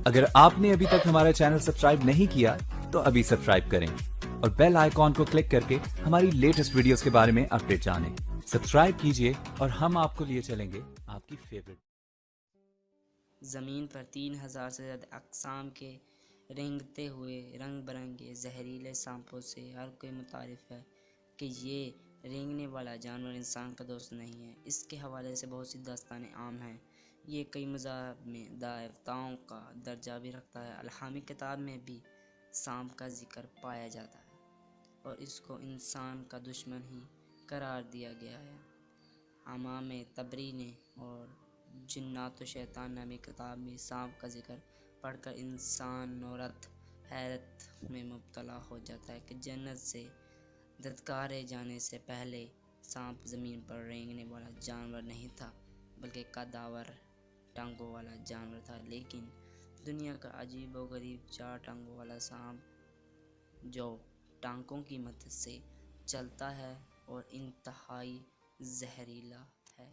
اگر آپ نے ابھی تک ہمارا چینل سبسکرائب نہیں کیا تو ابھی سبسکرائب کریں اور بیل آئیکن کو کلک کر کے ہماری لیٹسٹ ویڈیوز کے بارے میں اپڈیٹ جانیں. سبسکرائب کیجئے اور ہم آپ کو لیے چلیں گے آپ کی فیوریٹ. زمین پر 3000 سے زیادہ اقسام کے رینگتے ہوئے رنگ برنگے زہریلے سانپوں سے ہر کوئی متعارف ہے کہ یہ رینگنے والا جانور انسان کا دوست نہیں ہے. اس کے حوالے سے بہت سی داستانیں عام ہیں. یہ کئی مذاہب میں دیوتاؤں کا درجہ بھی رکھتا ہے. الہامی کتاب میں بھی سانپ کا ذکر پایا جاتا ہے اور اس کو انسان کا دشمن ہی قرار دیا گیا ہے. امام طبری نے اور جنات و شیطان نامی کتاب میں سانپ کا ذکر پڑھ کر انسان نورت حیرت میں مبتلا ہو جاتا ہے کہ جنت سے دھتکارے جانے سے پہلے سانپ زمین پر رینگنے والا جانور نہیں تھا بلکہ قداور ٹانگوں والا جانور تھا. لیکن دنیا کا عجیب و غریب 4 ٹانگوں والا سانپ جو ٹانگوں کی مدد سے چلتا ہے اور انتہائی زہریلا ہے.